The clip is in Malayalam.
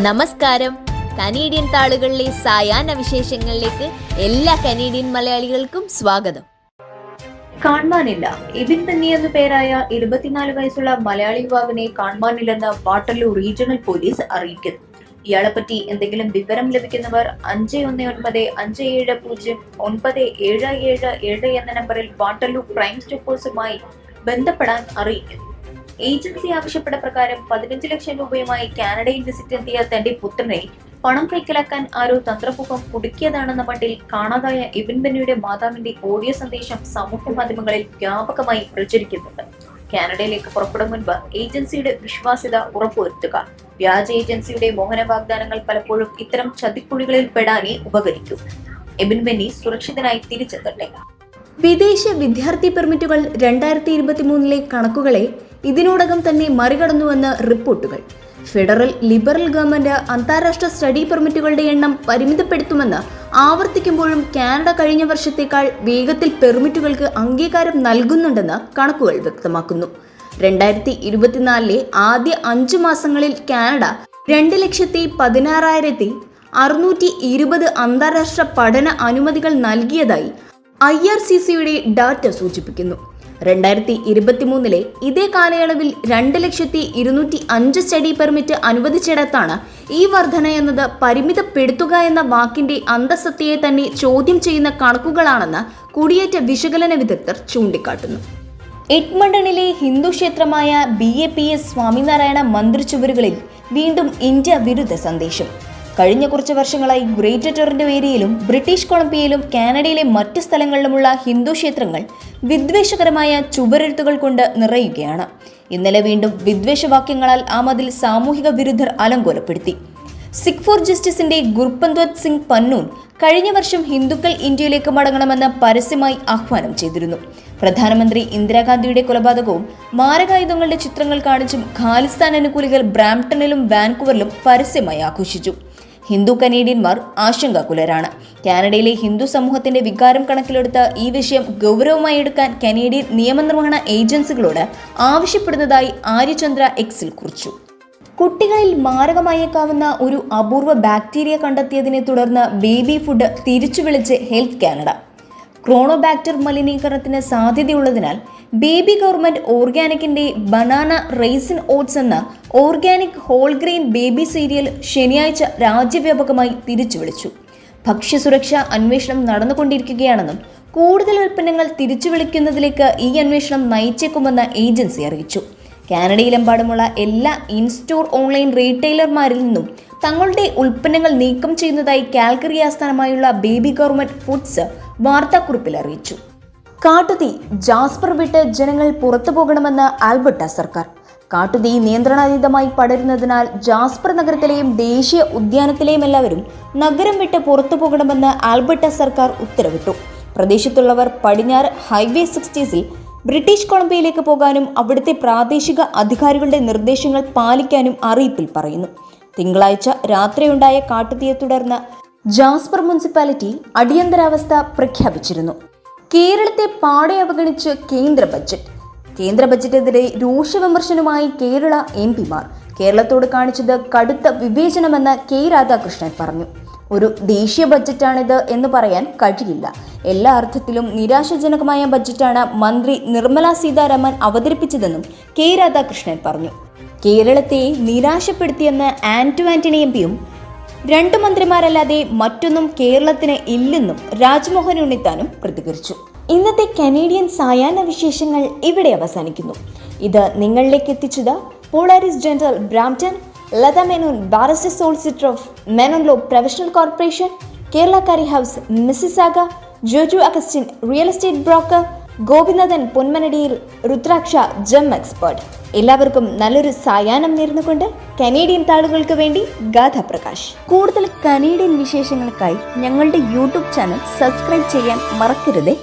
നമസ്കാരം. കനേഡിയൻ താളുകളിലെ സായാഹ്ന വിശേഷങ്ങളിലേക്ക് എല്ലാ കനേഡിയൻ മലയാളികൾക്കും സ്വാഗതം. കാണാനില്ല. ഇബിൻ ബെന്നി എന്നു പേരായ 24 വയസ്സുള്ള മലയാളി യുവാവിനെ കാണാനില്ലെന്ന് വാട്ടർലൂ റീജിയണൽ പോലീസ് അറിയിക്കുന്നു. ഇയാളെപ്പറ്റി എന്തെങ്കിലും വിവരം ലഭിക്കുന്നവർ 5195079777 എന്ന നമ്പറിൽ വാട്ടർലൂ ക്രൈം സ്റ്റോപ്പേഴ്സുമായി ബന്ധപ്പെടാൻ അറിയിക്കുന്നു. ഏജൻസി ആവശ്യപ്പെട്ട പ്രകാരം 15 ലക്ഷം രൂപയുമായി കാനഡയിൽ വിസിറ്റ് എത്തിയ തന്റെ പുത്രനെ പണം കൈക്കലാക്കാൻ ആരോ തന്ത്രപൂർവ്വം കുടുക്കിയതാണെന്ന മട്ടിൽ കാണാതായ ഇബിൻ ബെന്നിയുടെ മാതാവിന്റെ ഓഡിയോ സന്ദേശം സമൂഹ മാധ്യമങ്ങളിൽ വ്യാപകമായി പ്രചരിക്കുന്നുണ്ട്. കാനഡയിലേക്ക് പുറപ്പെടും മുൻപ് ഏജൻസിയുടെ വിശ്വാസ്യത ഉറപ്പുവരുത്തുക. വ്യാജ ഏജൻസിയുടെ മോഹന വാഗ്ദാനങ്ങൾ പലപ്പോഴും ഇത്തരം ചതിക്കുഴികളിൽ പെടാനേ ഉപകരിക്കും. ഇബിൻ ബെന്നി സുരക്ഷിതനായി തിരിച്ചെത്തട്ടെ. വിദേശ വിദ്യാർത്ഥി പെർമിറ്റുകൾ 2023 കണക്കുകളെ ഇതിനോടകം തന്നെ മറികടന്നുവെന്ന് റിപ്പോർട്ടുകൾ. ഫെഡറൽ ലിബറൽ ഗവൺമെന്റ് അന്താരാഷ്ട്ര സ്റ്റഡി പെർമിറ്റുകളുടെ എണ്ണം പരിമിതപ്പെടുത്തുമെന്ന് ആവർത്തിക്കുമ്പോഴും കാനഡ കഴിഞ്ഞ വർഷത്തേക്കാൾ വേഗത്തിൽ പെർമിറ്റുകൾക്ക് അംഗീകാരം നൽകുന്നുണ്ടെന്ന് കണക്കുകൾ വ്യക്തമാക്കുന്നു. 2024 ആദ്യ 5 മാസങ്ങളിൽ കാനഡ 2,16,620 അന്താരാഷ്ട്ര പഠന അനുമതികൾ നൽകിയതായി IRCCയുടെ ഡാറ്റ സൂചിപ്പിക്കുന്നു. 2023 ഇതേ കാലയളവിൽ 2,205 സ്റ്റഡി പെർമിറ്റ് അനുവദിച്ചിടത്താണ് ഈ വർധന എന്നത് പരിമിതപ്പെടുത്തുക എന്ന വാക്കിന്റെ അന്തസത്തയെ തന്നെ ചോദ്യം ചെയ്യുന്ന കണക്കുകളാണെന്ന് കുടിയേറ്റ വിശകലന വിദഗ്ധർ ചൂണ്ടിക്കാട്ടുന്നു. എഡ്മണ്ടണിലെ ഹിന്ദു ക്ഷേത്രമായ BAPS സ്വാമിനാരായണ മന്ദിർ ചുവരുകളിൽ വീണ്ടും ഇന്ത്യ വിരുദ്ധ സന്ദേശം. കഴിഞ്ഞ കുറച്ച് വർഷങ്ങളായി ഗ്രേറ്റർ ടൊറന്റോ ഏരിയയിലും ബ്രിട്ടീഷ് കൊളംബിയയിലും കാനഡയിലെ മറ്റ് സ്ഥലങ്ങളിലുമുള്ള ഹിന്ദു ക്ഷേത്രങ്ങൾ വിദ്വേഷകരമായ ചുവരെഴുത്തുകൾ കൊണ്ട് നിറയുകയാണ്. ഇന്നലെ വീണ്ടും വിദ്വേഷവാക്യങ്ങളാൽ ആ മതിൽ സാമൂഹിക വിരുദ്ധർ അലങ്കോലപ്പെടുത്തി. സിഖ് ഫോർ ജസ്റ്റിസിന്റെ ഗുർപന്ത്വത് സിംഗ് പന്നൂൻ കഴിഞ്ഞ വർഷം ഹിന്ദുക്കൾ ഇന്ത്യയിലേക്ക് മടങ്ങണമെന്ന് പരസ്യമായി ആഹ്വാനം ചെയ്തിരുന്നു. പ്രധാനമന്ത്രി ഇന്ദിരാഗാന്ധിയുടെ കൊലപാതകവും മാരകായുധങ്ങളുടെ ചിത്രങ്ങൾ കാണിച്ചും ഖാലിസ്ഥാൻ അനുകൂലികൾ ബ്രാംപ്ടണിലും വാൻകൂവറിലും പരസ്യമായി ആഘോഷിച്ചു. ഹിന്ദു കനേഡിയന്മാർ ആശങ്കാകുലരാണ്. കാനഡയിലെ ഹിന്ദു സമൂഹത്തിന്റെ വികാരം കണക്കിലെടുത്ത് ഈ വിഷയം ഗൗരവമായി എടുക്കാൻ കനേഡിയൻ നിയമനിർവഹണ ഏജൻസികളോട് ആവശ്യപ്പെടുന്നതായി ആര്യചന്ദ്ര എക്സിൽ കുറിച്ചു. കുട്ടികളിൽ മാരകമായേക്കാവുന്ന ഒരു അപൂർവ ബാക്ടീരിയ കണ്ടെത്തിയതിനെ തുടർന്ന് ബേബി ഫുഡ് തിരിച്ചുവിളിച്ച് ഹെൽത്ത് കാനഡ. ക്രോണോബാക്ടർ മലിനീകരണത്തിന് സാധ്യതയുള്ളതിനാൽ ബേബി ഗവൺമെന്റ് ഓർഗാനിക്കിന്റെ ബനാന റൈസിൻ ഓട്സ് എന്ന organic whole grain baby cereal ശനിയാഴ്ച രാജ്യവ്യാപകമായി തിരിച്ചുവിളിച്ചു. ഭക്ഷ്യസുരക്ഷാ അന്വേഷണം നടന്നുകൊണ്ടിരിക്കുകയാണെന്നും കൂടുതൽ ഉൽപ്പന്നങ്ങൾ തിരിച്ചുവിളിക്കുന്നതിലേക്ക് ഈ അന്വേഷണം നയിച്ചേക്കുമെന്ന് ഏജൻസി അറിയിച്ചു. കാനഡയിലെമ്പാടുമുള്ള എല്ലാ ഇൻസ്റ്റോർ ഓൺലൈൻ റീറ്റെയിലർമാരിൽ നിന്നും തങ്ങളുടെ ഉൽപ്പന്നങ്ങൾ നീക്കം ചെയ്യുന്നതായി കാൽഗറി ആസ്ഥാനമായുള്ള ബേബി ഗവൺമെന്റ് ഫുഡ്സ് വാർത്താക്കുറിപ്പിൽ അറിയിച്ചു. കാട്ടുതീ, ജാസ്പർ വിട്ട് ജനങ്ങൾ പുറത്തു പോകണമെന്ന് ആൽബർട്ട സർക്കാർ. കാട്ടുതീ നിയന്ത്രണാതീതമായി പടരുന്നതിനാൽ ജാസ്പർ നഗരത്തിലെയും ദേശീയ ഉദ്യാനത്തിലെയും എല്ലാവരും നഗരം വിട്ട് പുറത്തു പോകണമെന്ന് ആൽബർട്ട സർക്കാർ ഉത്തരവിട്ടു. പ്രദേശത്തുള്ളവർ പടിഞ്ഞാറ് ഹൈവേ 60 ബ്രിട്ടീഷ് കൊളംബിയയിലേക്ക് പോകാനും അവിടുത്തെ പ്രാദേശിക അധികാരികളുടെ നിർദ്ദേശങ്ങൾ പാലിക്കാനും അറിയിപ്പിൽ പറയുന്നു. തിങ്കളാഴ്ച രാത്രിയുണ്ടായ കാട്ടുതീയെ തുടർന്ന് ജാസ്പർ മുനിസിപ്പാലിറ്റി അടിയന്തരാവസ്ഥ പ്രഖ്യാപിച്ചിരുന്നു. കേരളത്തെ പാടെ അവഗണിച്ച് കേന്ദ്ര ബജറ്റ്. കേന്ദ്ര ബജറ്റെതിരെ രൂക്ഷ വിമർശനവുമായി കേരള MPമാർ. കേരളത്തോട് കാണിച്ചത് കടുത്ത വിവേചനമെന്ന് K. രാധാകൃഷ്ണൻ പറഞ്ഞു. ഒരു ദേശീയ ബജറ്റാണിത് എന്ന് പറയാൻ കഴിയില്ല. എല്ലാ അർത്ഥത്തിലും നിരാശാജനകമായ ബജറ്റാണ് മന്ത്രി നിർമ്മല സീതാരാമൻ അവതരിപ്പിച്ചതെന്നും K. രാധാകൃഷ്ണൻ പറഞ്ഞു. കേരളത്തെ നിരാശപ്പെടുത്തിയെന്ന് ആന്റണി MPയും 2 മന്ത്രിമാരല്ലാതെ മറ്റൊന്നും കേരളത്തിന് ഇല്ലെന്നും രാജ്മോഹൻ ഉണ്ണിത്താനും പ്രതികരിച്ചു. ഇന്നത്തെ കനേഡിയൻ സായാഹ്ന വിശേഷങ്ങൾ ഇവിടെ അവസാനിക്കുന്നു. ഇത് നിങ്ങളിലേക്ക് എത്തിച്ചത് Polaris general Brampton, Latha Menon barrister solicitor of Menon law professional corporation, Kerala curry house Mississauga, Joju Augustine real estate broker, Gopinathan Ponmanadiyil, Rudraksha gem expert. എല്ലാവർക്കും നല്ലൊരു സായാഹ്നം നേർന്നുകൊണ്ട് കനേഡിയൻ താളുകൾക്ക് വേണ്ടി ഗാഥ പ്രകാശ്. കൂടുതൽ കനേഡിയൻ വിശേഷങ്ങൾക്കായി ഞങ്ങളുടെ YouTube ചാനൽ സബ്സ്ക്രൈബ് ചെയ്യാൻ മറക്കരുതേ.